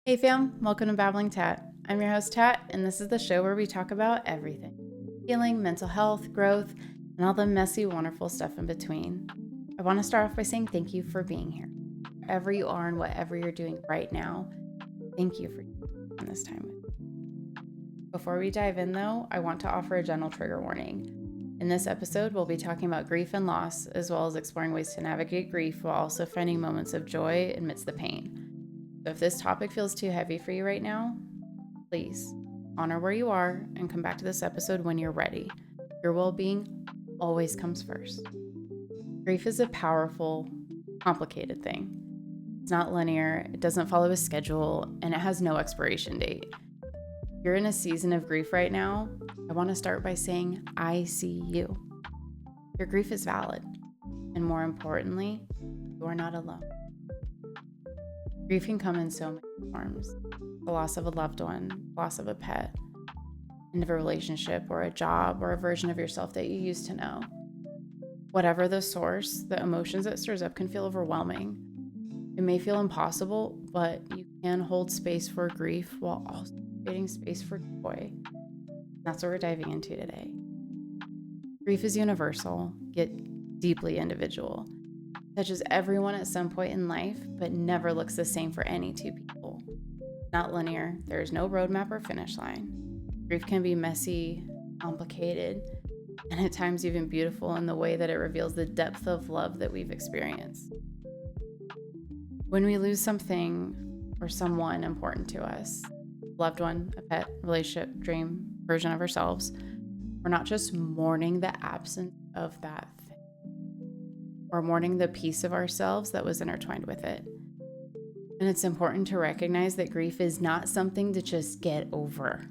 Hey fam, welcome to Babbling Tat. I'm your host Tat, and this is the show where we talk about everything. Healing, mental health, growth, and all the messy, wonderful stuff in between. I want to start off by saying thank you for being here. Wherever you are and whatever you're doing right now, thank you for spending this time with me. Before we dive in though, I want to offer a gentle trigger warning. In this episode, we'll be talking about grief and loss, as well as exploring ways to navigate grief while also finding moments of joy amidst the pain. So if this topic feels too heavy for you right now, please honor where you are and come back to this episode when you're ready. Your well-being always comes first. Grief is a powerful, complicated thing. It's not linear, it doesn't follow a schedule, and it has no expiration date. If you're in a season of grief right now, I want to start by saying, I see you. Your grief is valid, and more importantly, you are not alone. Grief can come in so many forms. The loss of a loved one, loss of a pet, end of a relationship or a job or a version of yourself that you used to know. Whatever the source, the emotions it stirs up can feel overwhelming. It may feel impossible, but you can hold space for grief while also creating space for joy. That's what we're diving into today. Grief is universal, yet deeply individual. Touches everyone at some point in life, but never looks the same for any two people. Not linear, there is no roadmap or finish line. Grief can be messy, complicated, and at times even beautiful in the way that it reveals the depth of love that we've experienced. When we lose something or someone important to us, loved one, a pet, relationship, dream, version of ourselves, we're not just mourning the absence of that thing. We're mourning the piece of ourselves that was intertwined with it. And it's important to recognize that grief is not something to just get over.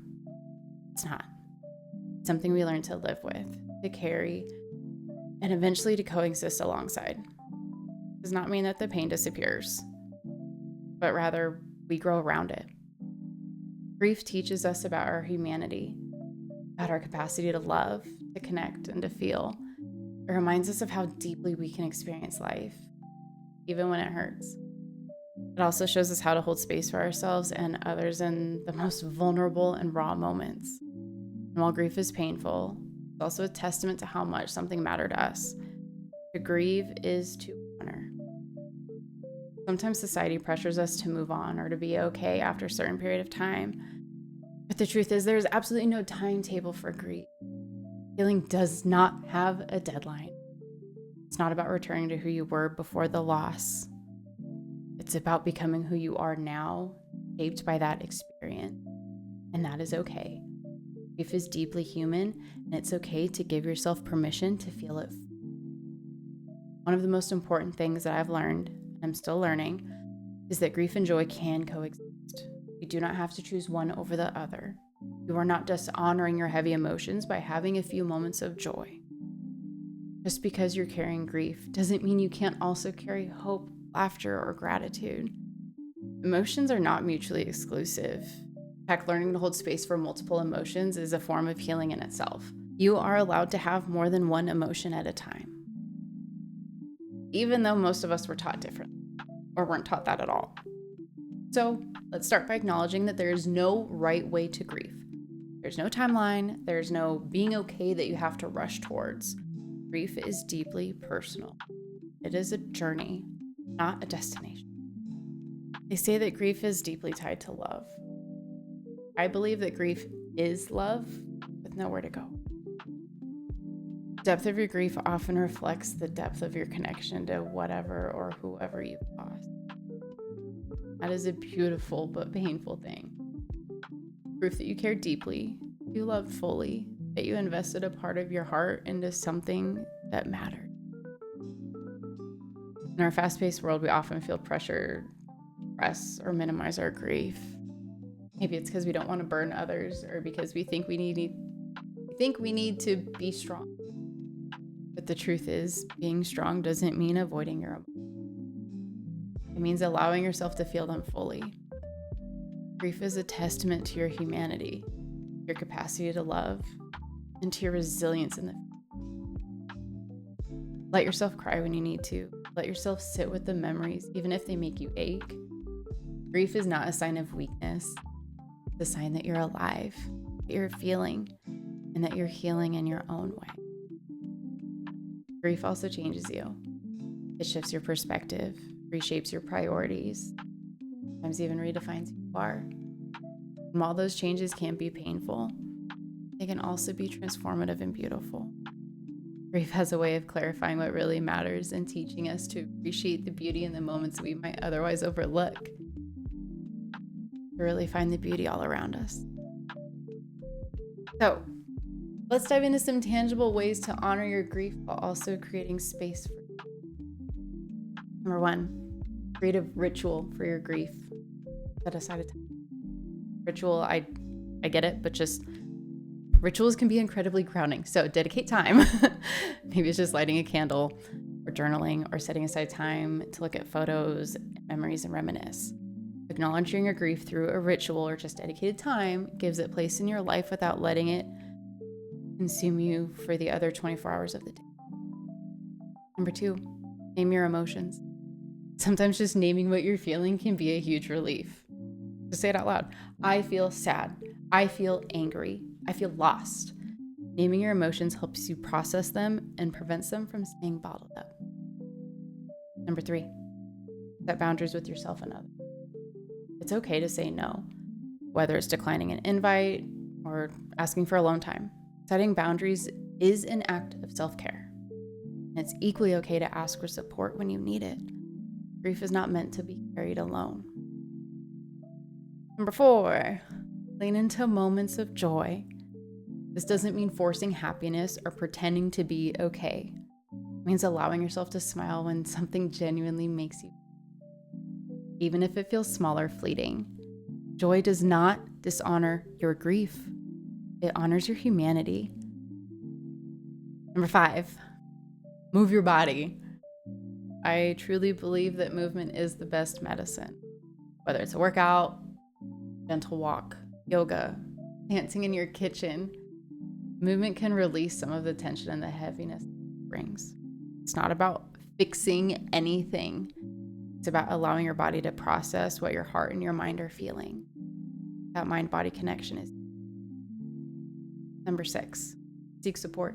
It's not. It's something we learn to live with, to carry, and eventually to coexist alongside. It does not mean that the pain disappears, but rather we grow around it. Grief teaches us about our humanity, about our capacity to love, to connect, and to feel. It reminds us of how deeply we can experience life, even when it hurts. It also shows us how to hold space for ourselves and others in the most vulnerable and raw moments. And while grief is painful, it's also a testament to how much something mattered to us. To grieve is to honor. Sometimes society pressures us to move on or to be okay after a certain period of time. But the truth is, there is absolutely no timetable for grief. Healing does not have a deadline. It's not about returning to who you were before the loss. It's about becoming who you are now, shaped by that experience. And that is okay. Grief is deeply human, and it's okay to give yourself permission to feel it. One of the most important things that I've learned, and I'm still learning, is that grief and joy can coexist. You do not have to choose one over the other. You are not dishonoring your heavy emotions by having a few moments of joy. Just because you're carrying grief doesn't mean you can't also carry hope, laughter, or gratitude. Emotions are not mutually exclusive. In fact, learning to hold space for multiple emotions is a form of healing in itself. You are allowed to have more than one emotion at a time. Even though most of us were taught differently, or weren't taught that at all. So let's start by acknowledging that there is no right way to grieve. There's no timeline. There's no being okay that you have to rush towards. Grief is deeply personal. It is a journey, not a destination. They say that grief is deeply tied to love. I believe that grief is love with nowhere to go. The depth of your grief often reflects the depth of your connection to whatever or whoever you've lost. That is a beautiful but painful thing. Proof that you care deeply, you loved fully, that you invested a part of your heart into something that mattered. In our fast-paced world, we often feel pressure to suppress or minimize our grief. Maybe it's because we don't want to burden others, or because we think we need to be strong. But the truth is, being strong doesn't mean avoiding your emotions. It means allowing yourself to feel them fully. Grief is a testament to your humanity, your capacity to love, and to your resilience in the Let yourself cry when you need to. Let yourself sit with the memories, even if they make you ache. Grief is not a sign of weakness. It's a sign that you're alive, that you're feeling, and that you're healing in your own way. Grief also changes you. It shifts your perspective, reshapes your priorities, sometimes even redefines who you are. And while those changes can be painful, they can also be transformative and beautiful. Grief has a way of clarifying what really matters and teaching us to appreciate the beauty in the moments we might otherwise overlook, to really find the beauty all around us. So, let's dive into some tangible ways to honor your grief while also creating space for it. Number 1, create a ritual for your grief. Set aside a time. Ritual, I get it, but just rituals can be incredibly grounding. So dedicate time. Maybe it's just lighting a candle or journaling or setting aside time to look at photos, memories, and reminisce. Acknowledging your grief through a ritual or just dedicated time gives it place in your life without letting it consume you for the other 24 hours of the day. Number 2, name your emotions. Sometimes just naming what you're feeling can be a huge relief. Just say it out loud. I feel sad. I feel angry. I feel lost. Naming your emotions helps you process them and prevents them from staying bottled up. Number 3, set boundaries with yourself and others. It's okay to say no, whether it's declining an invite or asking for alone time. Setting boundaries is an act of self-care. And it's equally okay to ask for support when you need it. Grief is not meant to be carried alone. Number 4, lean into moments of joy. This doesn't mean forcing happiness or pretending to be okay. It means allowing yourself to smile when something genuinely makes you, even if it feels small or fleeting. Joy does not dishonor your grief. It honors your humanity. Number 5, move your body. I truly believe that movement is the best medicine. Whether it's a workout, gentle walk, yoga, dancing in your kitchen, movement can release some of the tension and the heaviness it brings. It's not about fixing anything. It's about allowing your body to process what your heart and your mind are feeling. That mind-body connection is. Number 6, seek support.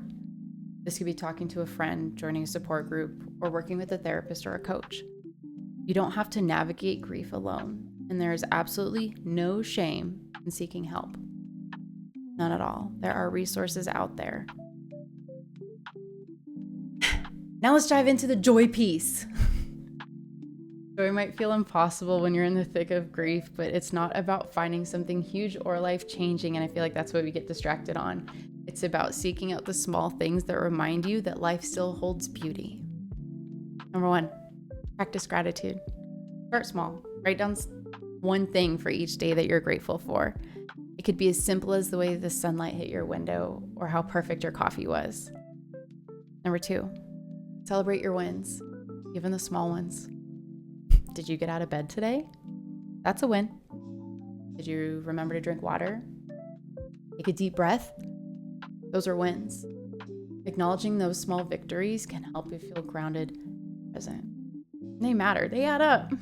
This could be talking to a friend, joining a support group, or working with a therapist or a coach. You don't have to navigate grief alone, and there is absolutely no shame in seeking help. None at all. There are resources out there. Now let's dive into the joy piece. Joy might feel impossible when you're in the thick of grief, but it's not about finding something huge or life-changing, and I feel like that's what we get distracted on. It's about seeking out the small things that remind you that life still holds beauty. Number 1, practice gratitude. Start small. Write down one thing for each day that you're grateful for. It could be as simple as the way the sunlight hit your window or how perfect your coffee was. Number 2, celebrate your wins, even the small ones. Did you get out of bed today? That's a win. Did you remember to drink water? Take a deep breath? Those are wins. Acknowledging those small victories can help you feel grounded and present. They matter. They add up.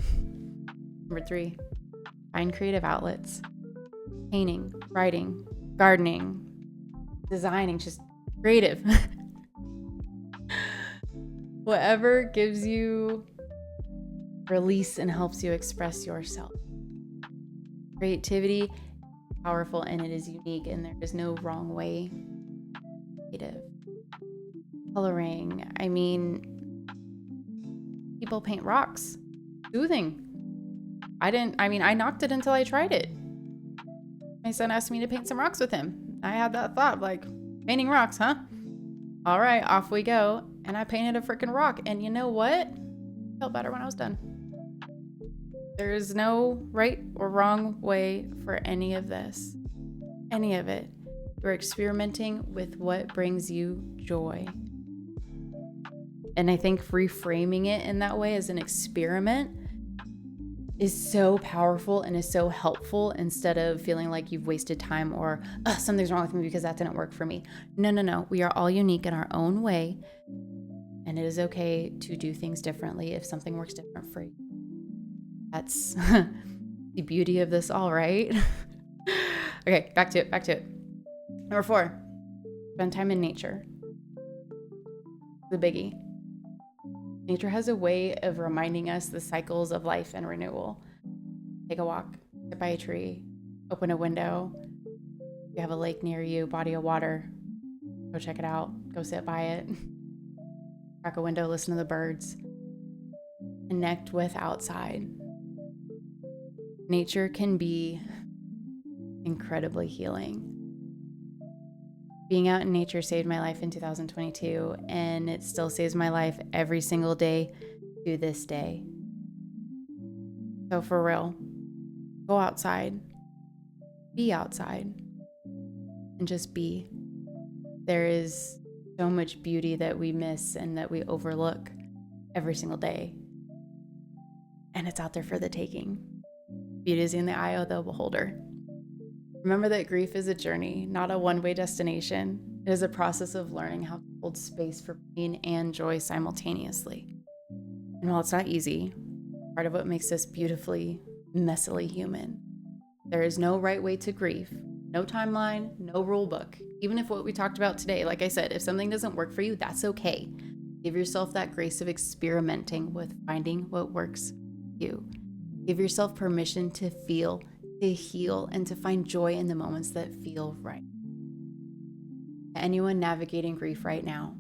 Number 3, find creative outlets. Painting, writing, gardening, designing, just creative. Whatever gives you release and helps you express yourself. Creativity is powerful and it is unique, and there is no wrong way. Creative. Coloring. I mean, people paint rocks. Soothing. I knocked it until I tried it. My son asked me to paint some rocks with him. I had that thought, like, painting rocks, huh? All right, off we go. And I painted a freaking rock. And you know what? Felt better when I was done. There is no right or wrong way for any of this. Any of it. You're experimenting with what brings you joy. And I think reframing it in that way as an experiment is so powerful and is so helpful, instead of feeling like you've wasted time or something's wrong with me because that didn't work for me. No. We are all unique in our own way. And it is okay to do things differently if something works different for you. That's the beauty of this all, right? Okay, back to it. Number 4, spend time in nature. The biggie. Nature has a way of reminding us the cycles of life and renewal. Take a walk, sit by a tree, open a window. If you have a lake near you, body of water, go check it out, go sit by it. Crack a window, listen to the birds. Connect with outside. Nature can be incredibly healing. Being out in nature saved my life in 2022, and it still saves my life every single day to this day. So for real, go outside, be outside, and just be. There is so much beauty that we miss and that we overlook every single day. And it's out there for the taking. Beauty is in the eye of the beholder. Remember that grief is a journey, not a one-way destination. It is a process of learning how to hold space for pain and joy simultaneously. And while it's not easy, part of what makes us beautifully, messily human. There is no right way to grieve, no timeline, no rule book. Even if what we talked about today, like I said, if something doesn't work for you, that's okay. Give yourself that grace of experimenting with finding what works for you. Give yourself permission to feel, to heal, and to find joy in the moments that feel right. Anyone navigating grief right now,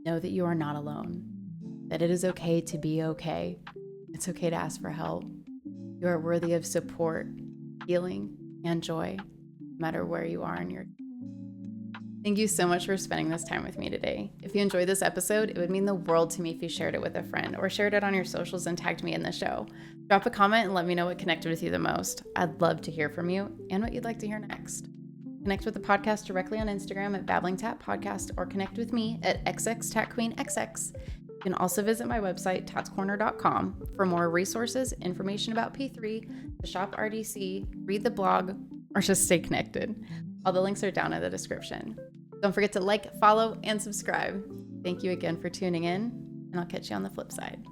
know that you are not alone, that it is okay to be okay. It's okay to ask for help. You are worthy of support, healing, and joy, no matter where you are in your. Thank you so much for spending this time with me today. If you enjoyed this episode, it would mean the world to me if you shared it with a friend or shared it on your socials and tagged me in the show. Drop a comment and let me know what connected with you the most. I'd love to hear from you and what you'd like to hear next. Connect with the podcast directly on Instagram at Babbling Tat Podcast, or connect with me at xxtatqueenxx. You can also visit my website, tatscorner.com, for more resources, information about P3, the shop RDC, read the blog, or just stay connected. All the links are down in the description. Don't forget to like, follow, and subscribe. Thank you again for tuning in, and I'll catch you on the flip side.